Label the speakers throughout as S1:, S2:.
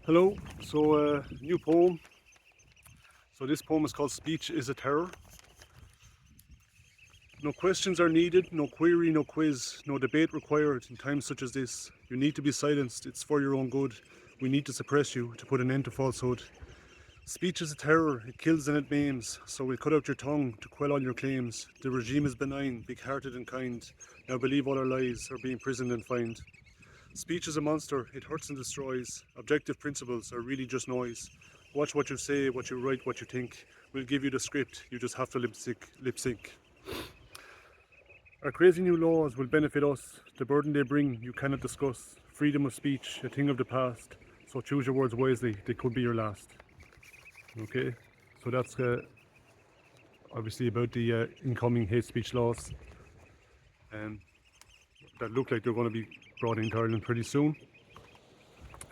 S1: Hello, so new poem. So this poem is called Speech is a Terror. No questions are needed, no query, no quiz, no debate required in times such as this. You need to be silenced, it's for your own good. We need to suppress you to put an end to falsehood. Speech is a terror, it kills and it maims, so we'll cut out your tongue to quell all your claims. The regime is benign, big-hearted and kind. Now believe all our lies or be imprisoned and fined. Speech is a monster, it hurts and destroys. Objective principles are really just noise. Watch what you say, what you write, what you think. We'll give you the script, you just have to lip sync. Our crazy new laws will benefit us. The burden they bring you cannot discuss. Freedom of speech, a thing of the past. So choose your words wisely, they could be your last. Okay, so that's obviously about the incoming hate speech laws that look like they're going to be brought into Ireland pretty soon.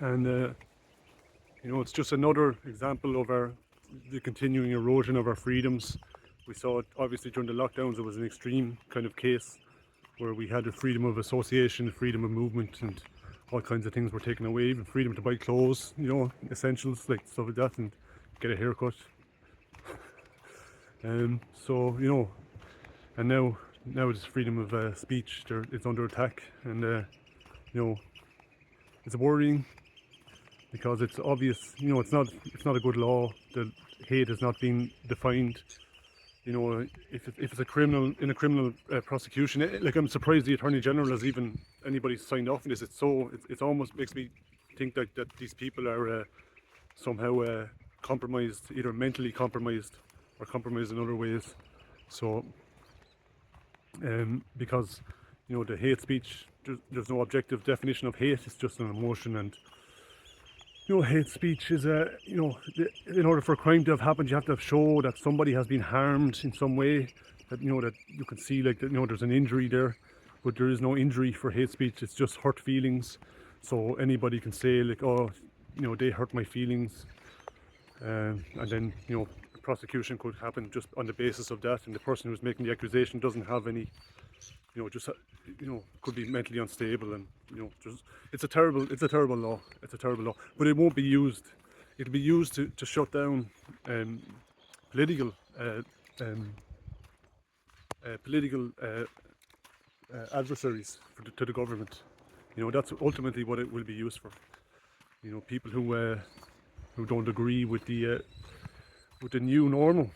S1: And it's just another example of the continuing erosion of our freedoms. We saw it obviously during the lockdowns. It was an extreme kind of case where we had the freedom of association, freedom of movement, and all kinds of things were taken away. Even freedom to buy clothes, essentials like stuff like that, and get a haircut. So and now it's freedom of speech. It's under attack, and it's worrying because it's obvious. It's not a good law. The hate is not being defined. If it's a criminal in a criminal prosecution, like I'm surprised the Attorney General has even anybody signed off on this. It almost makes me think that these people are somehow compromised, either mentally compromised or compromised in other ways. So because the hate speech, there's no objective definition of hate. It's just an emotion, and hate speech is in order for a crime to have happened, you have to show that somebody has been harmed in some way. That that you can see, like that there's an injury there, but there is no injury for hate speech. It's just hurt feelings. So anybody can say like, oh, they hurt my feelings, and then prosecution could happen just on the basis of that, and the person who's making the accusation doesn't have any, could be mentally unstable, and it's a terrible law. It's a terrible law, but it won't be used. It'll be used to shut down political adversaries to the government. That's ultimately what it will be used for. People who don't agree with the new normal,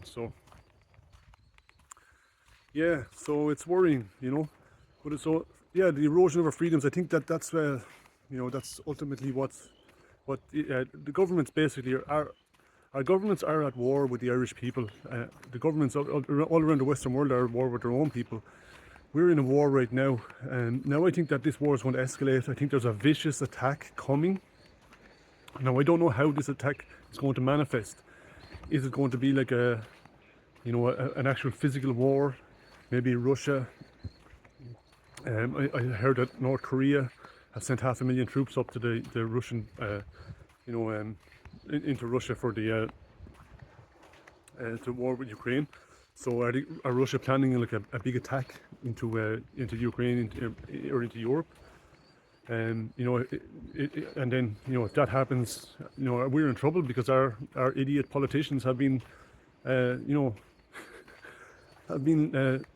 S1: So yeah, so it's worrying, But the erosion of our freedoms. I think that's that's ultimately what the governments basically are. Our governments are at war with the Irish people. The governments all around the Western world are at war with their own people. We're in a war right now, and now I think that this war is going to escalate. I think there's a vicious attack coming. Now I don't know how this attack is going to manifest. Is it going to be like an actual physical war? Maybe Russia. I heard that North Korea has sent 500,000 troops up to the Russian, into Russia for the war with Ukraine. So are Russia planning like a big attack into Ukraine or into Europe? And and then if that happens, we're in trouble because our idiot politicians have been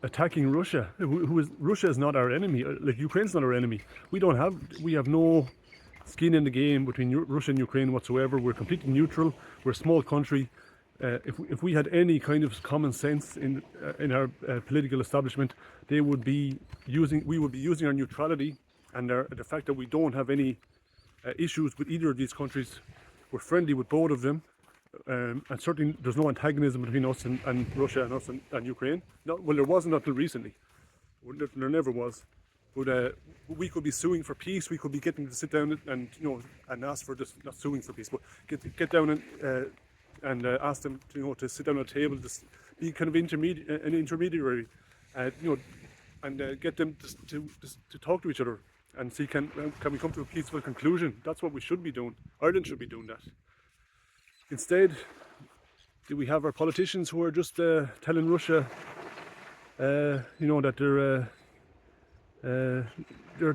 S1: attacking Russia. Russia is not our enemy. Like Ukraine's not our enemy. We have no skin in the game between Russia and Ukraine whatsoever. We're completely neutral. We're a small country. If we had any kind of common sense in our political establishment, we would be using our neutrality and the fact that we don't have any issues with either of these countries. We're friendly with both of them. And certainly there's no antagonism between us and Russia and us and Ukraine. Well, there wasn't until recently. There never was. But we could be suing for peace. We could be getting to sit down and ask for this, not suing for peace, but get down and ask them to sit down at a table, to be kind of an intermediary, and get them to talk to each other and see can we come to a peaceful conclusion. That's what we should be doing. Ireland should be doing that. Instead, do we have our politicians who are just telling Russia, that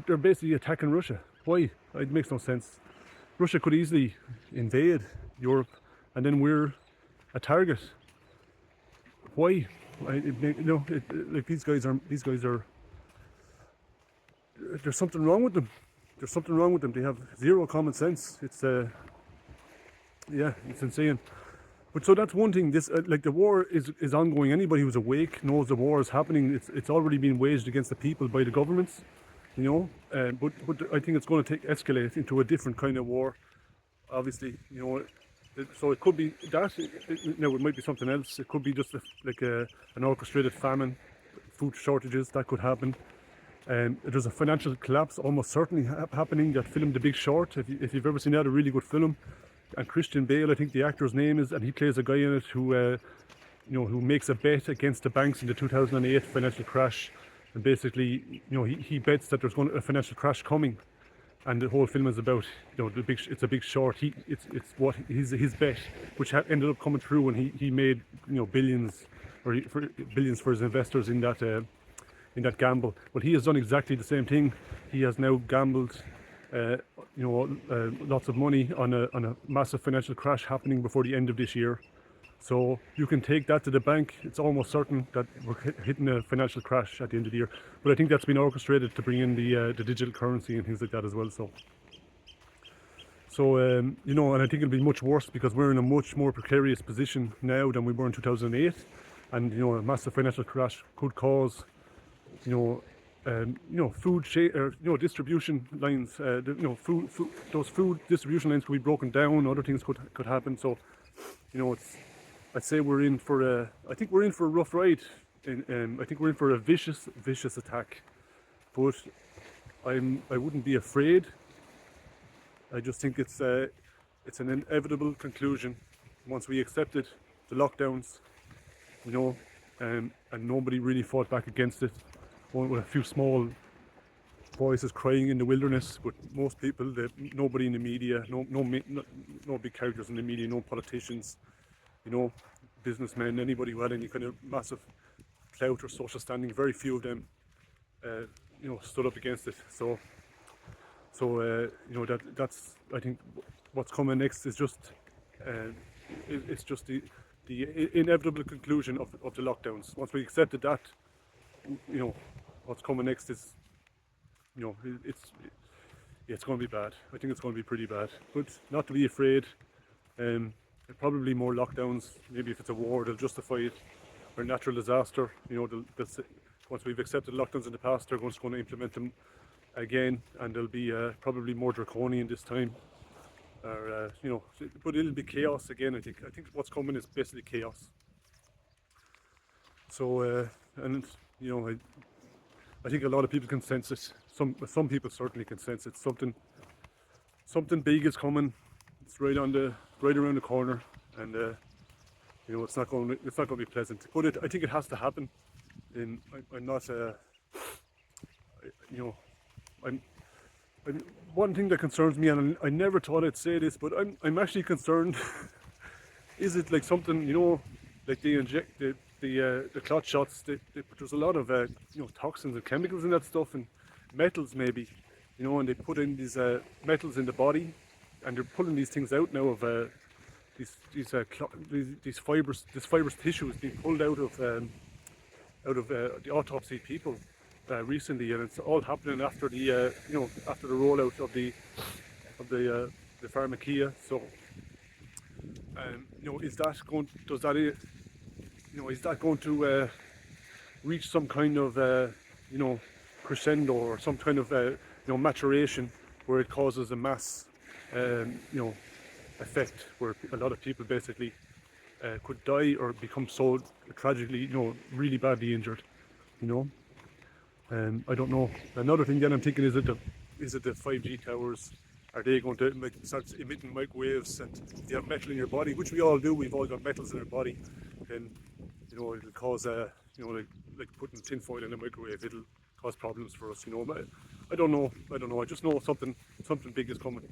S1: they're basically attacking Russia? Why? It makes no sense. Russia could easily invade Europe, and then we're a target. Why? Like these guys are. There's something wrong with them. There's something wrong with them. They have zero common sense. It's it's insane. But so that's one thing. This like the war is ongoing. Anybody who's awake knows the war is happening. It's already been waged against the people by the governments, you know. But I think it's going to escalate into a different kind of war. Obviously, you know. So it could be that. It might be something else. It could be just an orchestrated famine, food shortages that could happen. There's a financial collapse almost certainly happening. That film, The Big Short, if you've ever seen that, a really good film. And Christian Bale, I think the actor's name is, and he plays a guy in it who makes a bet against the banks in the 2008 financial crash. And basically, he bets that there's going to a financial crash coming. And the whole film is about, it's a big short. It's what his bet, which ended up coming true, and he made billions for his investors in that gamble. But he has done exactly the same thing. He has now gambled, lots of money on a massive financial crash happening before the end of this year. So you can take that to the bank. It's almost certain that we're hitting a financial crash at the end of the year. But I think that's been orchestrated to bring in the digital currency and things like that as well. So and I think it'll be much worse because we're in a much more precarious position now than we were in 2008. And a massive financial crash could cause, food distribution lines. Those food distribution lines could be broken down. Other things could happen. So, I'd say I think we're in for a rough ride. I think we're in for a vicious attack. But I wouldn't be afraid. I just think it's an inevitable conclusion once we accepted the lockdowns, and nobody really fought back against it. With a few small voices crying in the wilderness, but most people, nobody in the media, no big characters in the media, no politicians, businessmen, anybody who had any kind of massive clout or social standing, very few of them, stood up against it. So that's I think what's coming next is just it's just the inevitable conclusion of the lockdowns. Once we accepted that, what's coming next is, it's going to be bad. I think it's going to be pretty bad. But not to be afraid. Probably more lockdowns. Maybe if it's a war, they'll justify it. Or natural disaster. Once we've accepted lockdowns in the past, they're just going to implement them again, and they'll be probably more draconian this time. But it'll be chaos again. I think what's coming is basically chaos. So I think a lot of people can sense it. Some people certainly can sense it. Something big is coming. It's right around the corner, and it's not going to be pleasant. But I think it has to happen. And I'm not. One thing that concerns me, and I never thought I'd say this, but I'm actually concerned. Is it like something, like they inject the clot shots? There's a lot of toxins and chemicals in that stuff, and metals maybe, and they put in these metals in the body, and they're pulling these things out now of these fibrous tissue is being pulled out of the autopsy people recently, and it's all happening after the after the rollout of the pharmacia. So is that going to reach some kind of crescendo or some kind of maturation where it causes a mass effect where a lot of people basically could die or become so tragically really badly injured. I don't know. Another thing that I'm thinking is it the 5G towers? Are they going to start emitting microwaves? And if you have metal in your body, which we all do, we've all got metals in our body, then it'll cause like putting tinfoil in a microwave. It'll cause problems for us. I don't know. I just know something big is coming.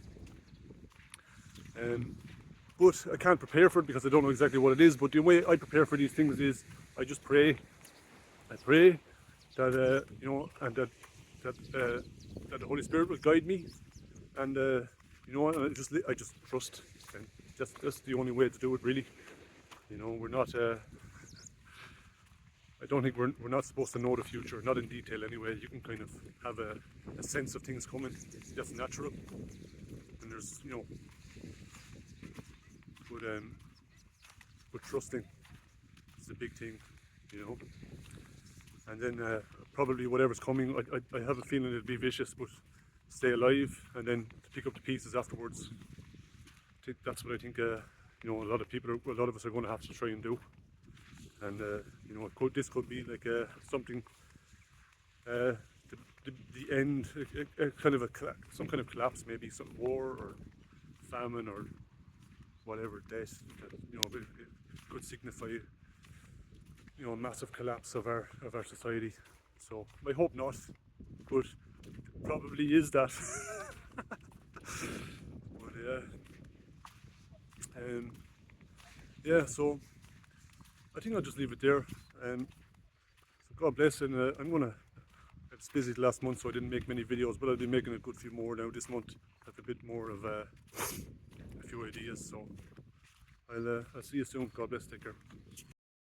S1: But I can't prepare for it because I don't know exactly what it is. But the way I prepare for these things is I just pray. I pray that and that the Holy Spirit will guide me, and you know, I just trust, and that's the only way to do it, really. You know, we're not. I don't think we're not supposed to know the future, not in detail anyway. You can kind of have a sense of things coming. That's natural, and there's, you know, but trusting is the big thing, you know. And then probably whatever's coming, I have a feeling it'll be vicious, but stay alive and then to pick up the pieces afterwards. I think that's what I think. You know, a lot of us are going to have to try and do. And you know, this could be like something, the end, kind of some kind of collapse, maybe some war or famine or whatever, death. You know, it could signify, you know, a massive collapse of our society. So I hope not, but it probably is that. But yeah, so I think I'll just leave it there. So God bless, and it's busy the last month, so I didn't make many videos, but I'll be making a good few more now this month. Have a bit more of a few ideas. So I'll see you soon. God bless. Take care.